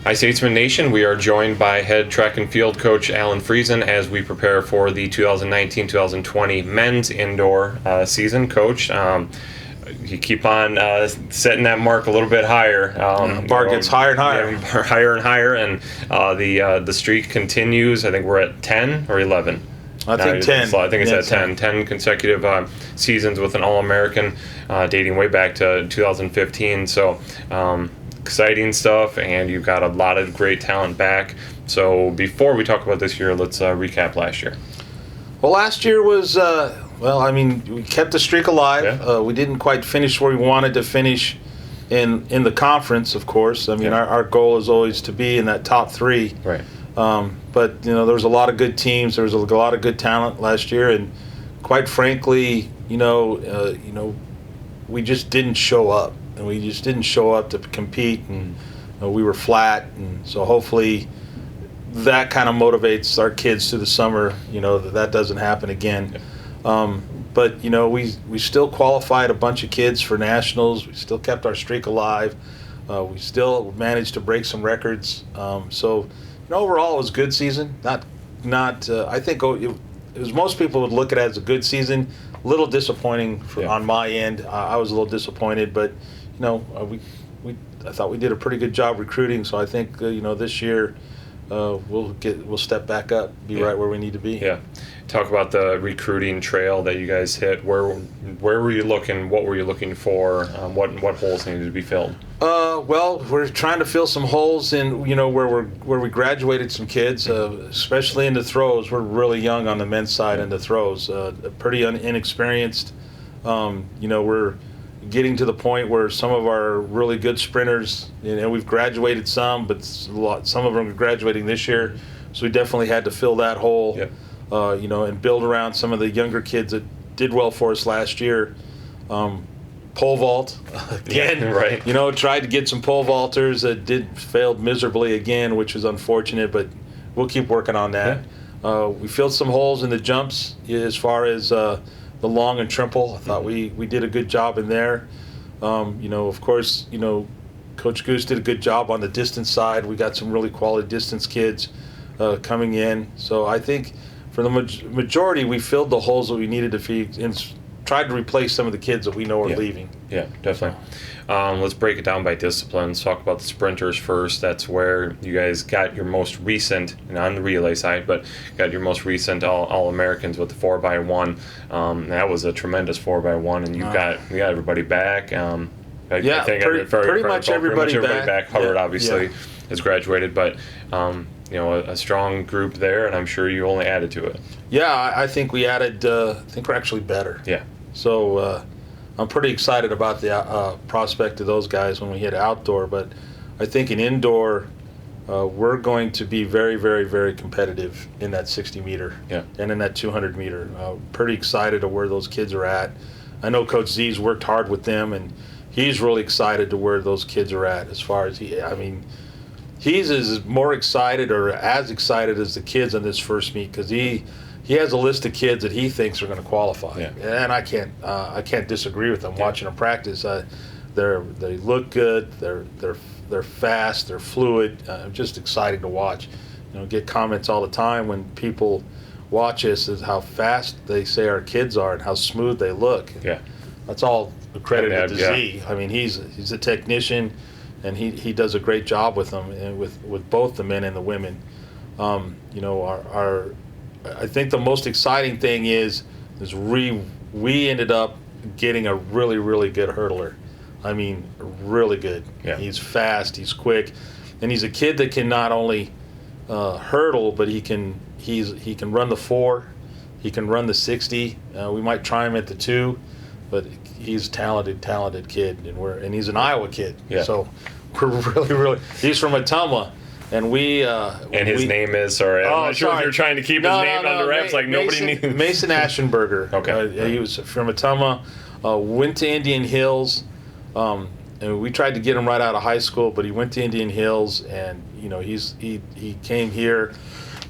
Hi, Statesman Nation. We are joined by head track and field coach Allen Friesen as we prepare for the 2019-2020 men's indoor season. Coach, you keep on setting that mark a little bit higher. Bar gets higher and higher. Yeah, higher and higher, and the streak continues. I think we're at 10 or 11. I think 10. I think it's at 10. 10 consecutive seasons with an All-American dating way back to 2015. So exciting stuff, and you've got a lot of great talent back. So before we talk about this year, let's recap last year. Well, last year was, we kept the streak alive. Yeah. We didn't quite finish where we wanted to finish in the conference, of course. Our goal is always to be in that top three. Right. But there was a lot of good teams. There was a lot of good talent last year, and quite frankly, we just didn't show up, and we just didn't show up to compete, and we were flat. And so hopefully that kind of motivates our kids through the summer. That doesn't happen again. But we still qualified a bunch of kids for nationals. We still kept our streak alive. We still managed to break some records. Overall, it was a good season. I think it was, most people would look at it as a good season. A little disappointing on my end. I was a little disappointed, but I thought we did a pretty good job recruiting. So I think this year we'll step back up, be right where we need to be. Yeah. Talk about the recruiting trail that you guys hit. Where were you looking? What were you looking for? What holes needed to be filled? Well, we're trying to fill some holes in where we graduated some kids, especially in the throws. We're really young on the men's side in the throws, pretty inexperienced. We're getting to the point where some of our really good sprinters, we've graduated some, but some of them are graduating this year, so we definitely had to fill that hole. Yep. And build around some of the younger kids that did well for us last year. Pole vault again. Yeah, right. Tried to get some pole vaulters that failed miserably again, which was unfortunate, but we'll keep working on that. Yeah. We filled some holes in the jumps as far as the long and triple. I thought we did a good job in there. Of course, Coach Goose did a good job on the distance side. We got some really quality distance kids coming in. So I think for the majority, we filled the holes that we needed to feed and tried to replace some of the kids that we know are leaving. Yeah, definitely. Let's break it down by disciplines. Talk about the sprinters first. That's where you guys got your most recent, and on the relay side, but got your most recent All-Americans with the 4x1. That was a tremendous 4x1, and you got everybody back. I think pretty much everybody back. Hubbard obviously has graduated, but a strong group there, and I'm sure you only added to it. Yeah, I think we added. I think we're actually better. Yeah. So I'm pretty excited about the prospect of those guys when we hit outdoor. But I think in indoor, we're going to be very, very, very competitive in that 60 meter and in that 200 meter. Pretty excited to where those kids are at. I know Coach Z's worked hard with them, and he's really excited to where those kids are at as far as he's as more excited or as excited as the kids on this first meet because he has a list of kids that he thinks are going to qualify, and I can't disagree with them. Watching them practice, they look good, they're fast, they're fluid. Just exciting to watch. Get comments all the time when people watch us is how fast they say our kids are and how smooth they look. Yeah, that's all accredited to Z. He's a technician. And he does a great job with them, and with both the men and the women. I think the most exciting thing is we ended up getting a really, really good hurdler. Really good. Yeah. He's fast, he's quick, and he's a kid that can not only hurdle, but he can run the 4, he can run the 60. We might try him at the 2, but he's a talented kid, and he's an Iowa kid. Yeah. So we're really he's from Ottumwa, and his name is I'm not sure if you're trying to keep his name under wraps. Nobody knew. Mason Aschenberger. Okay. He was from Ottumwa, went to Indian Hills, and we tried to get him right out of high school, but he went to Indian Hills, and he came here.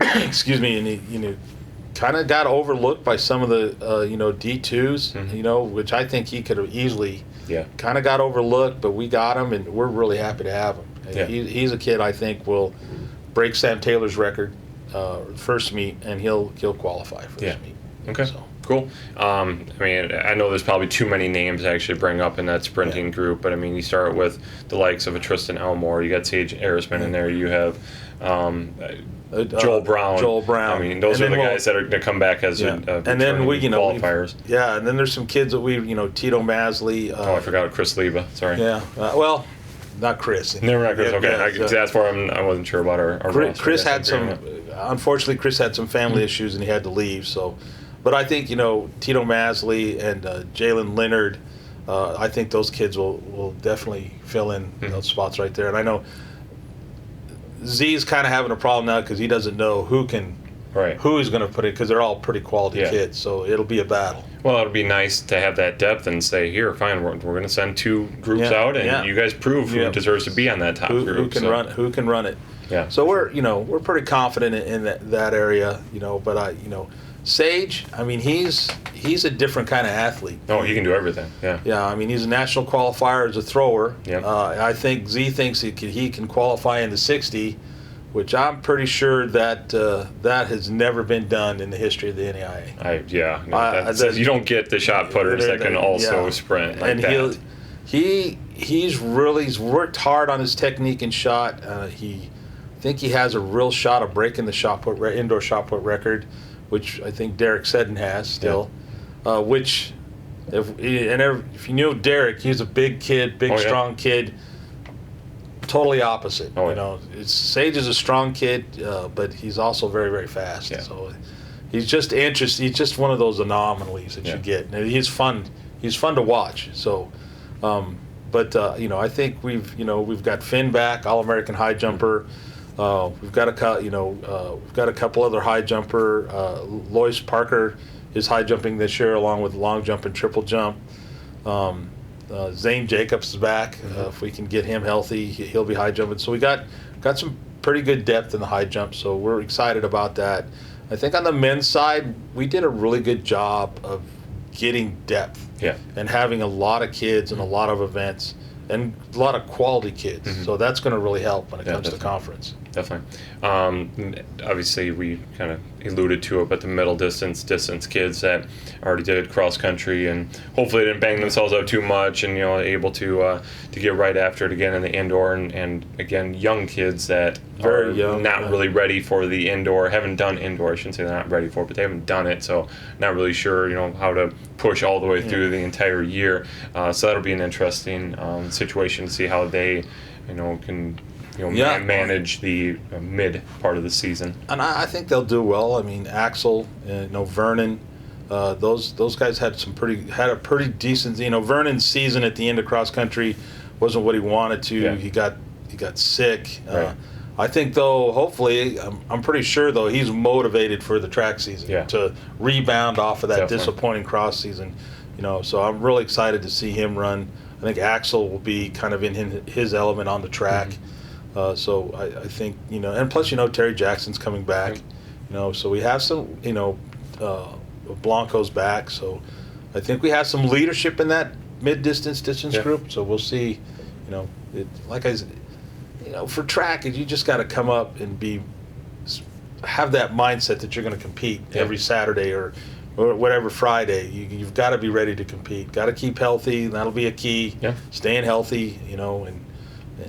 Excuse me, and he kind of got overlooked by some of the D2s, which I think he could have easily kind of got overlooked, but we got him, and we're really happy to have him. Yeah. He's a kid I think will break Sam Taylor's record first meet, and he'll qualify for this meet. Okay. So. Cool. I mean, I know there's probably too many names to actually bring up in that sprinting group, but I mean, you start with the likes of a Tristan Elmore. You got Sage Arisman in there. You have Joel Brown. Joel Brown. I mean, those are the guys that are going to come back as and then qualifiers. And then there's some kids that Tito Masley. I forgot Chris Leva. Sorry. Yeah. Well, not Chris. Never not Chris. Okay. That's why I wasn't sure about our Chris had some. Unfortunately, Chris had some family issues and he had to leave. So. But I think, Tito Masley and Jalen Leonard, I think those kids will definitely fill in those spots right there. And I know Z's kind of having a problem now because he doesn't know who he's going to put in, because they're all pretty quality kids. So it'll be a battle. Well, it'll be nice to have that depth and say, here, fine, we're going to send 2 groups out, and you guys prove who deserves to be on that top group. Who can run it. Yeah. So we're pretty confident in that area, but Sage, I mean, he's a different kind of athlete. Oh, he can do everything. Yeah. Yeah, I mean, he's a national qualifier as a thrower. Yeah. I think Z thinks he can qualify in the 60, which I'm pretty sure that has never been done in the history of the NAIA. You don't get the shot putters that can also sprint like and that. He's worked hard on his technique and shot. I think he has a real shot of breaking the indoor shot put record, which I think Derek Seddon has still. Yeah. Which, if you knew Derek, he's a big kid, strong kid. Totally opposite. Sage is a strong kid, but he's also very, very fast. Yeah. So he's just interesting. He's just one of those anomalies that you get. And he's fun. He's fun to watch. So, I think we've got Finn back, All-American high jumper. We've got a couple other high jumper. Lois Parker is high jumping this year, along with long jump and triple jump. Zane Jacobs is back. If we can get him healthy, he'll be high jumping. So we got some pretty good depth in the high jump. So we're excited about that. I think on the men's side, we did a really good job of getting depth and having a lot of kids and a lot of events and a lot of quality kids. So that's going to really help when it comes to the conference. Definitely. Obviously, we kind of alluded to it, but the middle distance kids that already did cross country and hopefully didn't bang themselves out too much, and able to get right after it again in the indoor, and again, young kids that are not really ready for the indoor, haven't done indoor. I shouldn't say they're not ready for it, but they haven't done it, so not really sure how to push all the way through the entire year. So that'll be an interesting situation to see how they can manage the mid part of the season. And I think they'll do well. I mean, Axel, Vernon, those guys had a pretty decent. Vernon's season at the end of cross country wasn't what he wanted to. Yeah. He got sick. Right. I think though, hopefully, I'm pretty sure though he's motivated for the track season to rebound off of that disappointing cross season. So I'm really excited to see him run. I think Axel will be kind of in his element on the track. So I think, and plus, Terry Jackson's coming back, so we have some, Blanco's back. So I think we have some leadership in that mid-distance group. So we'll see, like I said, for track, you just got to come up and have that mindset that you're going to compete every Saturday or whatever Friday. You've got to be ready to compete. Got to keep healthy. That'll be a key. Yeah. Staying healthy,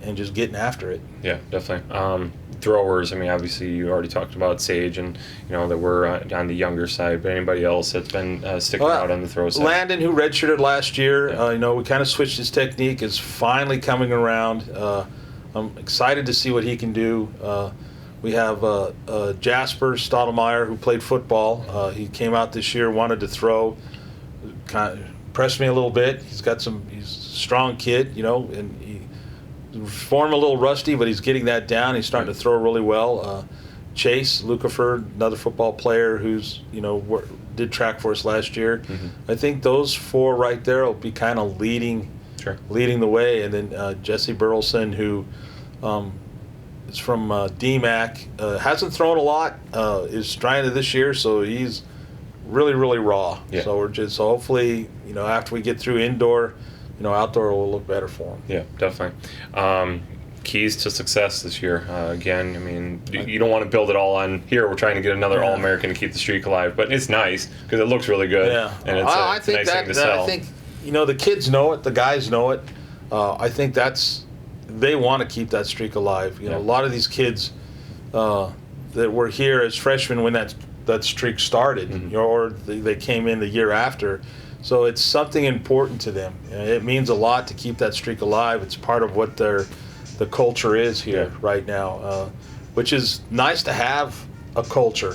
and just getting after it. Yeah, definitely. Throwers, I mean, obviously you already talked about Sage and, that we're on the younger side, but anybody else that's been sticking out on the throw side? Landon, who redshirted last year, we kind of switched his technique, is finally coming around. I'm excited to see what he can do. We have Jasper Stottlemyre, who played football. He came out this year, wanted to throw, kind of impressed me a little bit. He's a strong kid, and form a little rusty, but he's getting that down. He's starting to throw really well. Chase Lukaford, another football player who's did track for us last year. I think those 4 right there will be kind of leading the way. And then Jesse Burleson, who is from DMAC, hasn't thrown a lot, is trying to this year, so he's really, really raw. Yeah. So so hopefully after we get through indoor, outdoor will look better for him. Yeah, definitely. keys to success this year? Again, I mean, you don't want to build it all on here. We're trying to get another All-American to keep the streak alive, but it's nice because it looks really good. Yeah, and it's a nice thing to sell. I think the kids know it, the guys know it. I think they want to keep that streak alive. A lot of these kids that were here as freshmen when that streak started, or they came in the year after. So it's something important to them. It means a lot to keep that streak alive. It's part of what the culture is here right now, which is nice to have a culture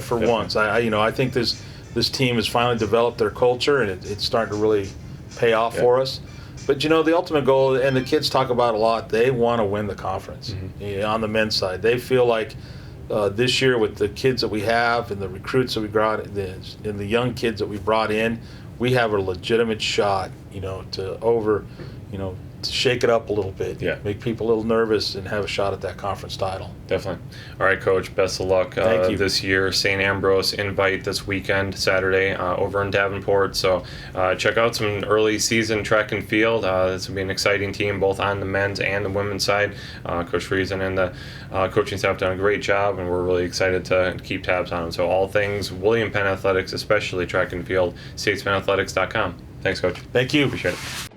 for once. I think this team has finally developed their culture, and it's starting to really pay off for us. But the ultimate goal, and the kids talk about a lot, they want to win the conference on the men's side. They feel like this year with the kids that we have and the recruits that we brought, and the young kids that we brought in, we have a legitimate shot, to shake it up a little bit, make people a little nervous, and have a shot at that conference title. Definitely. All right, Coach, best of luck Thank you. this year. St. Ambrose invite this weekend, Saturday, over in Davenport. So check out some early season track and field. This will be an exciting team, both on the men's and the women's side. Coach Friesen and the coaching staff done a great job, and we're really excited to keep tabs on them. So all things William Penn Athletics, especially track and field, statesmanathletics.com. Thanks, Coach. Thank you. Appreciate it.